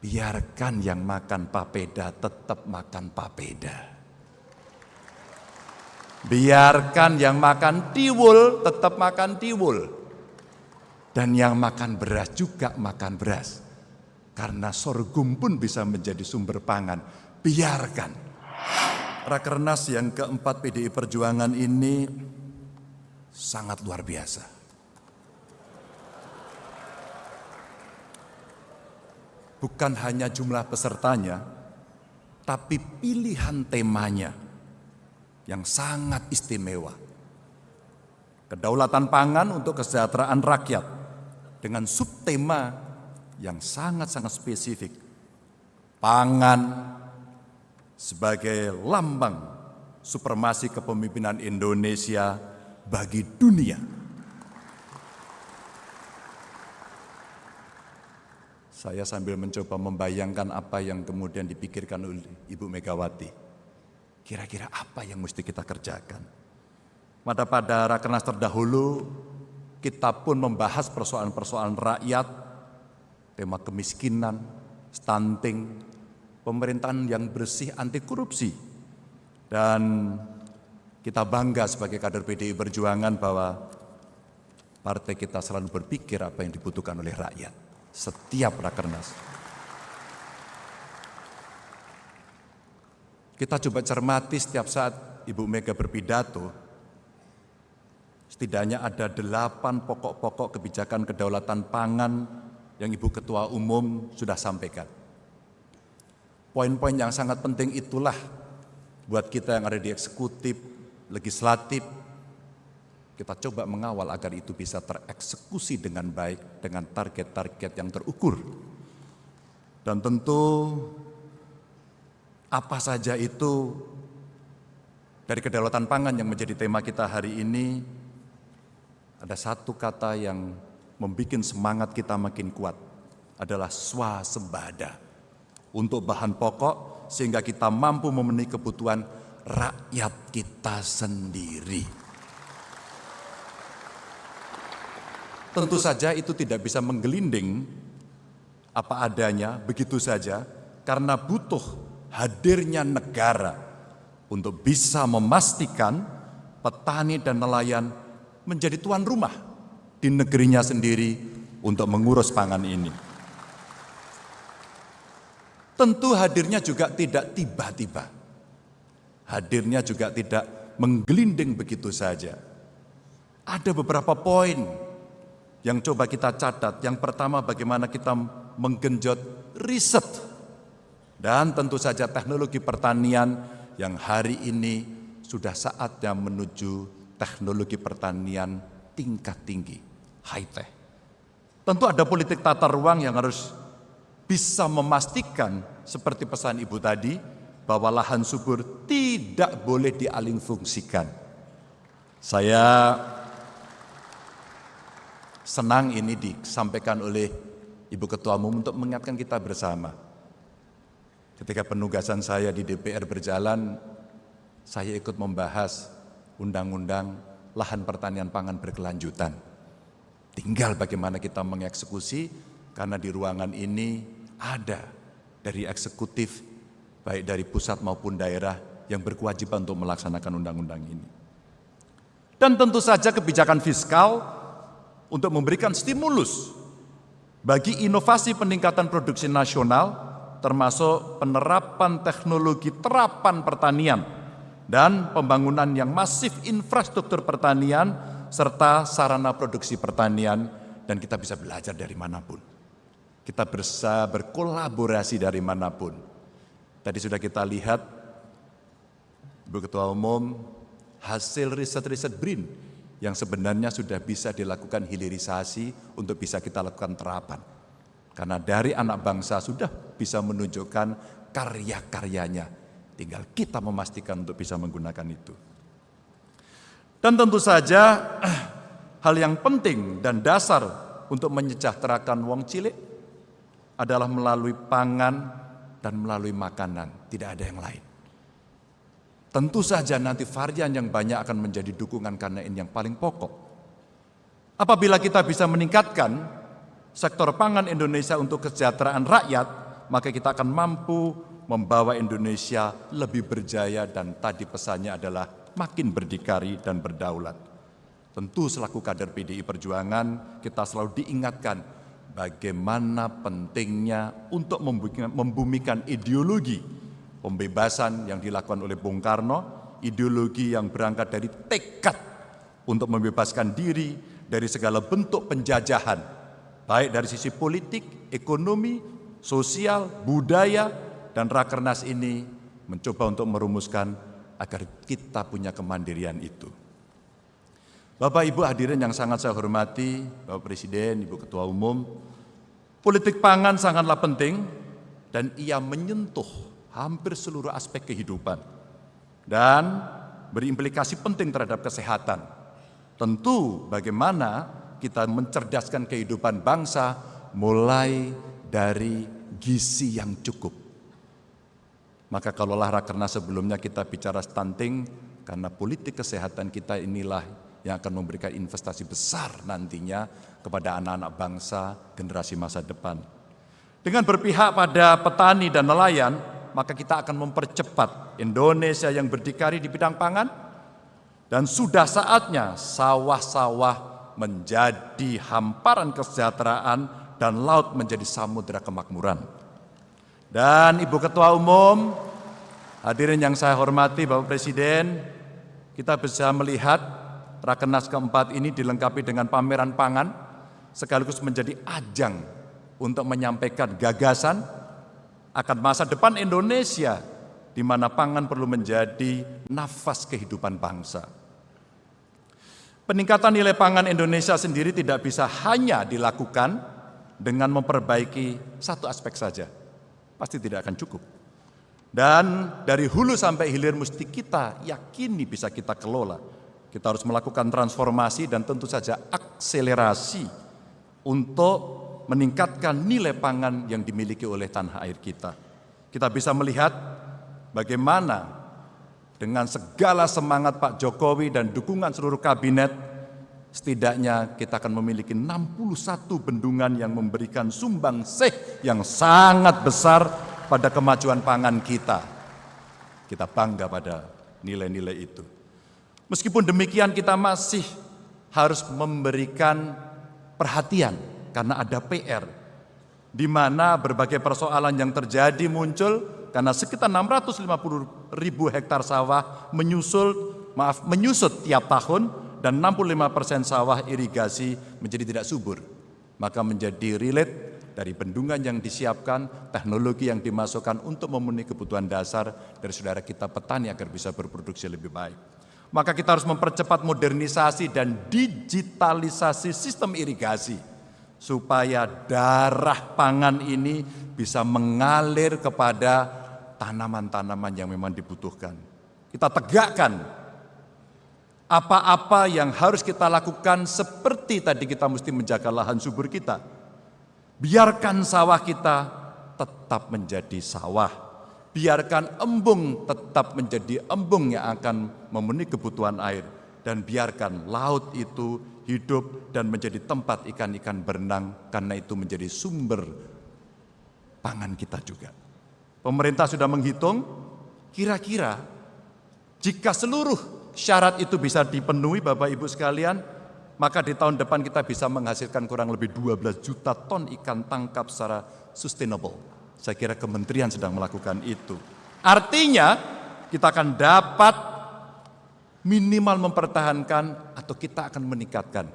biarkan yang makan papeda tetap makan papeda. Biarkan yang makan tiwul tetap makan tiwul. Dan yang makan beras juga makan beras. Karena sorghum pun bisa menjadi sumber pangan. Biarkan. Rakernas yang keempat PDI Perjuangan ini sangat luar biasa. Bukan hanya jumlah pesertanya, tapi pilihan temanya yang sangat istimewa. Kedaulatan pangan untuk kesejahteraan rakyat dengan subtema yang sangat-sangat spesifik. Pangan sebagai lambang supremasi kepemimpinan Indonesia bagi dunia. Saya sambil mencoba membayangkan apa yang kemudian dipikirkan oleh Ibu Megawati. Kira-kira apa yang mesti kita kerjakan? Pada Rakernas terdahulu, kita pun membahas persoalan-persoalan rakyat, tema kemiskinan, stunting, pemerintahan yang bersih anti korupsi. Dan kita bangga sebagai kader PDI Perjuangan bahwa partai kita selalu berpikir apa yang dibutuhkan oleh rakyat setiap Rakernas. Kita coba cermati setiap saat Ibu Mega berpidato, setidaknya ada 8 pokok-pokok kebijakan kedaulatan pangan yang Ibu Ketua Umum sudah sampaikan. Poin-poin yang sangat penting itulah buat kita yang ada di eksekutif, legislatif, kita coba mengawal agar itu bisa tereksekusi dengan baik, dengan target-target yang terukur. Dan tentu apa saja itu dari kedaulatan pangan yang menjadi tema kita hari ini, ada satu kata yang membuat semangat kita makin kuat, adalah swasembada. Untuk bahan pokok sehingga kita mampu memenuhi kebutuhan rakyat kita sendiri. Tentu saja itu tidak bisa menggelinding apa adanya begitu saja, karena butuh hadirnya negara untuk bisa memastikan petani dan nelayan menjadi tuan rumah di negerinya sendiri untuk mengurus pangan ini. Tentu hadirnya juga tidak tiba-tiba. Hadirnya juga tidak menggelinding begitu saja. Ada beberapa poin yang coba kita catat. Yang pertama, bagaimana kita menggenjot riset dan tentu saja teknologi pertanian yang hari ini sudah saatnya menuju teknologi pertanian tingkat tinggi, high tech. Tentu ada politik tata ruang yang harus bisa memastikan seperti pesan Ibu tadi, bahwa lahan subur tidak boleh dialihfungsikan. Saya senang ini disampaikan oleh Ibu Ketua Umum untuk mengingatkan kita bersama. Ketika penugasan saya di DPR berjalan, saya ikut membahas undang-undang lahan pertanian pangan berkelanjutan. Tinggal bagaimana kita mengeksekusi, karena di ruangan ini ada dari eksekutif, baik dari pusat maupun daerah, yang berkewajiban untuk melaksanakan undang-undang ini. Dan tentu saja kebijakan fiskal untuk memberikan stimulus bagi inovasi peningkatan produksi nasional, termasuk penerapan teknologi terapan pertanian dan pembangunan yang masif infrastruktur pertanian serta sarana produksi pertanian, dan kita bisa belajar dari manapun. Kita bisa berkolaborasi dari manapun. Tadi sudah kita lihat, Ibu Ketua Umum, hasil riset-riset BRIN yang sebenarnya sudah bisa dilakukan hilirisasi untuk bisa kita lakukan terapan. Karena dari anak bangsa sudah bisa menunjukkan karya-karyanya. Tinggal kita memastikan untuk bisa menggunakan itu. Dan tentu saja hal yang penting dan dasar untuk menyejahterakan wong cilik adalah melalui pangan dan melalui makanan, tidak ada yang lain. Tentu saja nanti varian yang banyak akan menjadi dukungan karena ini yang paling pokok. Apabila kita bisa meningkatkan sektor pangan Indonesia untuk kesejahteraan rakyat, maka kita akan mampu membawa Indonesia lebih berjaya dan tadi pesannya adalah makin berdikari dan berdaulat. Tentu selaku kader PDI Perjuangan kita selalu diingatkan bagaimana pentingnya untuk membumikan ideologi pembebasan yang dilakukan oleh Bung Karno, ideologi yang berangkat dari tekad untuk membebaskan diri dari segala bentuk penjajahan, baik dari sisi politik, ekonomi, sosial, budaya, dan Rakernas ini mencoba untuk merumuskan agar kita punya kemandirian itu. Bapak Ibu hadirin yang sangat saya hormati, Bapak Presiden, Ibu Ketua Umum, politik pangan sangatlah penting dan ia menyentuh hampir seluruh aspek kehidupan dan berimplikasi penting terhadap kesehatan. Tentu bagaimana kita mencerdaskan kehidupan bangsa mulai dari gizi yang cukup. Maka kalaulah Rakernas sebelumnya kita bicara stunting, karena politik kesehatan kita inilah yang akan memberikan investasi besar nantinya kepada anak-anak bangsa generasi masa depan. Dengan berpihak pada petani dan nelayan, maka kita akan mempercepat Indonesia yang berdikari di bidang pangan, dan sudah saatnya sawah-sawah menjadi hamparan kesejahteraan dan laut menjadi samudera kemakmuran. Dan Ibu Ketua Umum, hadirin yang saya hormati Bapak Presiden, kita bisa melihat Rakernas keempat ini dilengkapi dengan pameran pangan, sekaligus menjadi ajang untuk menyampaikan gagasan akan masa depan Indonesia, di mana pangan perlu menjadi nafas kehidupan bangsa. Peningkatan nilai pangan Indonesia sendiri tidak bisa hanya dilakukan dengan memperbaiki satu aspek saja. Pasti tidak akan cukup. Dan dari hulu sampai hilir mesti kita yakini bisa kita kelola. Kita harus melakukan transformasi dan tentu saja akselerasi untuk meningkatkan nilai pangan yang dimiliki oleh tanah air kita. Kita bisa melihat bagaimana dengan segala semangat Pak Jokowi dan dukungan seluruh kabinet, setidaknya kita akan memiliki 61 bendungan yang memberikan sumbangsih yang sangat besar pada kemajuan pangan kita. Kita bangga pada nilai-nilai itu. Meskipun demikian kita masih harus memberikan perhatian karena ada PR, di mana berbagai persoalan yang terjadi muncul karena sekitar 650.000 hektar sawah menyusut tiap tahun dan 65% sawah irigasi menjadi tidak subur. Maka menjadi relate dari bendungan yang disiapkan, teknologi yang dimasukkan untuk memenuhi kebutuhan dasar dari saudara kita petani agar bisa berproduksi lebih baik. Maka kita harus mempercepat modernisasi dan digitalisasi sistem irigasi supaya darah pangan ini bisa mengalir kepada tanaman-tanaman yang memang dibutuhkan. Kita tegakkan apa-apa yang harus kita lakukan, seperti tadi kita mesti menjaga lahan subur kita. Biarkan sawah kita tetap menjadi sawah. Biarkan embung tetap menjadi embung yang akan memenuhi kebutuhan air. Dan biarkan laut itu hidup dan menjadi tempat ikan-ikan berenang, karena itu menjadi sumber pangan kita juga. Pemerintah sudah menghitung, kira-kira jika seluruh syarat itu bisa dipenuhi Bapak Ibu sekalian, maka di tahun depan kita bisa menghasilkan kurang lebih 12 juta ton ikan tangkap secara sustainable. Saya kira kementerian sedang melakukan itu. Artinya kita akan dapat minimal mempertahankan atau kita akan meningkatkan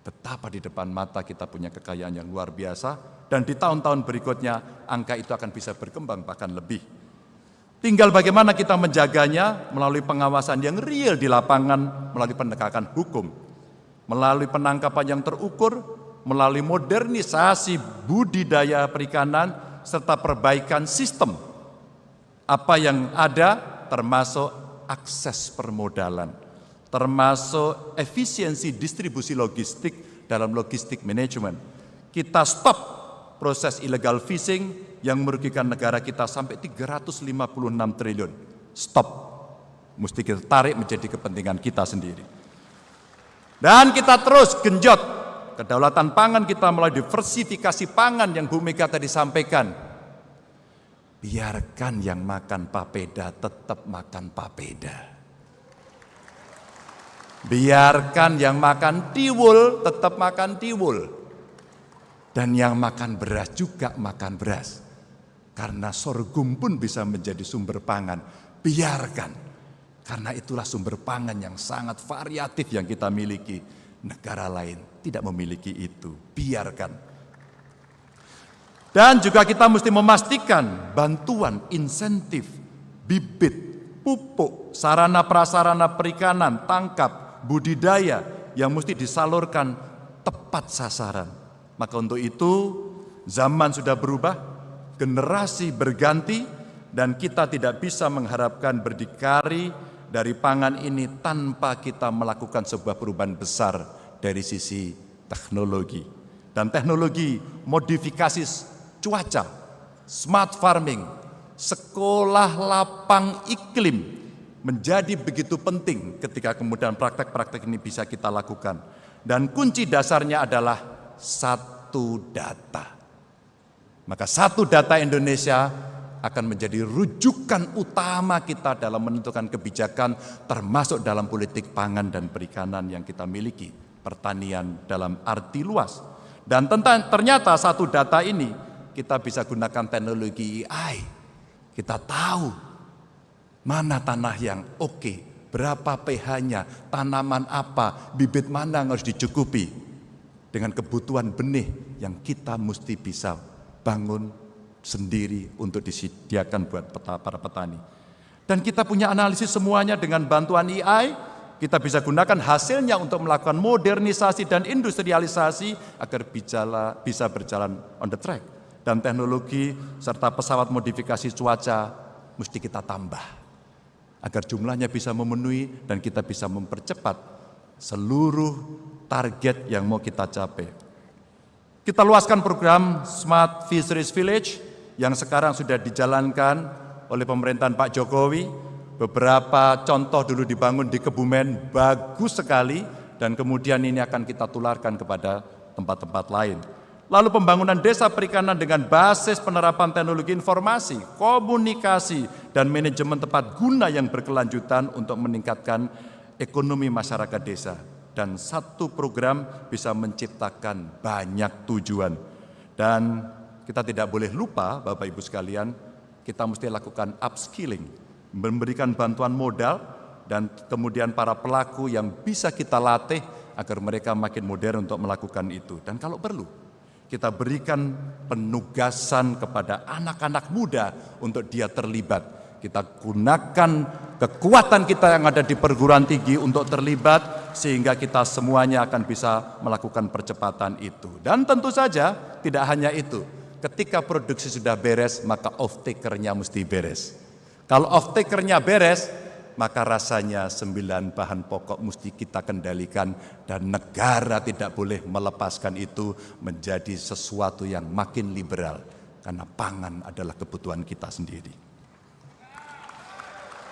betapa di depan mata kita punya kekayaan yang luar biasa, dan di tahun-tahun berikutnya angka itu akan bisa berkembang bahkan lebih. Tinggal bagaimana kita menjaganya melalui pengawasan yang real di lapangan, melalui penegakan hukum, melalui penangkapan yang terukur, melalui modernisasi budidaya perikanan, serta perbaikan sistem apa yang ada, termasuk akses permodalan, termasuk efisiensi distribusi logistik dalam logistik manajemen. Kita stop proses illegal fishing yang merugikan negara kita sampai 356 triliun. Stop. Mesti kita tarik menjadi kepentingan kita sendiri. Dan kita terus genjot kedaulatan pangan kita melalui diversifikasi pangan yang Bu Mega tadi sampaikan. biarkan yang makan papeda tetap makan papeda. Biarkan yang makan tiwul tetap makan tiwul. Dan yang makan beras juga makan beras. Karena sorghum pun bisa menjadi sumber pangan. Biarkan. Karena itulah sumber pangan yang sangat variatif yang kita miliki. Negara lain tidak memiliki itu. Biarkan. Dan juga kita mesti memastikan bantuan, insentif, bibit, pupuk, sarana prasarana perikanan, tangkap, budidaya yang mesti disalurkan tepat sasaran. Maka untuk itu zaman sudah berubah, generasi berganti, dan kita tidak bisa mengharapkan berdikari dari pangan ini tanpa kita melakukan sebuah perubahan besar dari sisi teknologi. Dan teknologi modifikasi cuaca, smart farming, sekolah lapang iklim menjadi begitu penting ketika kemudian praktek-praktek ini bisa kita lakukan. Dan kunci dasarnya adalah satu data. Maka satu data Indonesia akan menjadi rujukan utama kita dalam menentukan kebijakan, termasuk dalam politik pangan dan perikanan yang kita miliki, pertanian dalam arti luas. Dan ternyata satu data ini kita bisa gunakan teknologi AI. Kita tahu mana tanah yang oke, berapa pH-nya, tanaman apa, bibit mana yang harus dicukupi dengan kebutuhan benih yang kita mesti bisa bangun sendiri untuk disediakan buat para petani. Dan kita punya analisis semuanya dengan bantuan AI, kita bisa gunakan hasilnya untuk melakukan modernisasi dan industrialisasi agar bisa berjalan on the track. Dan teknologi serta pesawat modifikasi cuaca mesti kita tambah agar jumlahnya bisa memenuhi dan kita bisa mempercepat seluruh target yang mau kita capai. Kita luaskan program Smart Fisheries Village yang sekarang sudah dijalankan oleh pemerintahan Pak Jokowi. Beberapa contoh dulu dibangun di Kebumen, bagus sekali, dan kemudian ini akan kita tularkan kepada tempat-tempat lain. Lalu pembangunan desa perikanan dengan basis penerapan teknologi informasi, komunikasi, dan manajemen tepat guna yang berkelanjutan untuk meningkatkan ekonomi masyarakat desa. Dan satu program bisa menciptakan banyak tujuan. Dan kita tidak boleh lupa, Bapak Ibu sekalian, kita mesti lakukan upskilling, memberikan bantuan modal, dan kemudian para pelaku yang bisa kita latih agar mereka makin modern untuk melakukan itu. Dan kalau perlu, kita berikan penugasan kepada anak-anak muda untuk dia terlibat. Kita gunakan kekuatan kita yang ada di perguruan tinggi untuk terlibat, sehingga kita semuanya akan bisa melakukan percepatan itu. Dan tentu saja tidak hanya itu, ketika produksi sudah beres, maka off-taker-nya mesti beres. Kalau off-taker-nya beres, maka rasanya 9 bahan pokok mesti kita kendalikan, dan negara tidak boleh melepaskan itu menjadi sesuatu yang makin liberal, karena pangan adalah kebutuhan kita sendiri.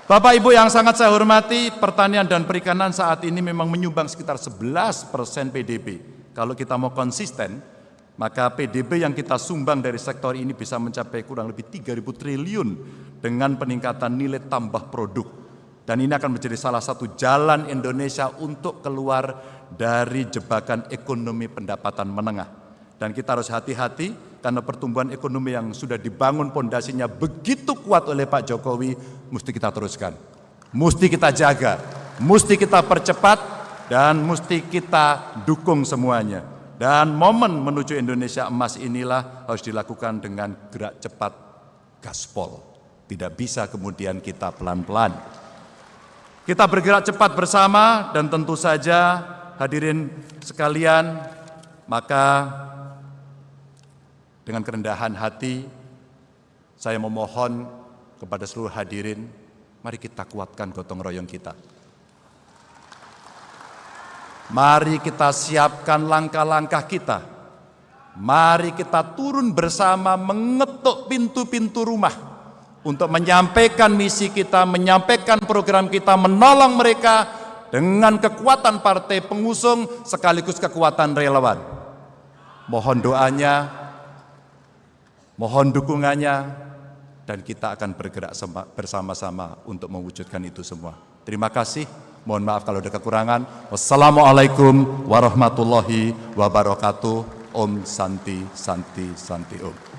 Bapak Ibu yang sangat saya hormati, pertanian dan perikanan saat ini memang menyumbang sekitar 11% PDB. Kalau kita mau konsisten, maka PDB yang kita sumbang dari sektor ini bisa mencapai kurang lebih 3.000 triliun dengan peningkatan nilai tambah produk. Dan ini akan menjadi salah satu jalan Indonesia untuk keluar dari jebakan ekonomi pendapatan menengah. Dan kita harus hati-hati karena pertumbuhan ekonomi yang sudah dibangun pondasinya begitu kuat oleh Pak Jokowi, mesti kita teruskan, mesti kita jaga, mesti kita percepat, dan mesti kita dukung semuanya. Dan momen menuju Indonesia emas inilah harus dilakukan dengan gerak cepat gaspol. Tidak bisa kemudian kita pelan-pelan. Kita bergerak cepat bersama, dan tentu saja hadirin sekalian, maka dengan kerendahan hati, saya memohon kepada seluruh hadirin, mari kita kuatkan gotong royong kita. Mari kita siapkan langkah-langkah kita. Mari kita turun bersama mengetuk pintu-pintu rumah untuk menyampaikan misi kita, menyampaikan program kita, menolong mereka dengan kekuatan partai pengusung sekaligus kekuatan relawan. Mohon doanya, mohon dukungannya, dan kita akan bergerak bersama-sama untuk mewujudkan itu semua. Terima kasih. Mohon maaf kalau ada kekurangan. Wassalamualaikum warahmatullahi wabarakatuh. Om Santi Santi Santi Om.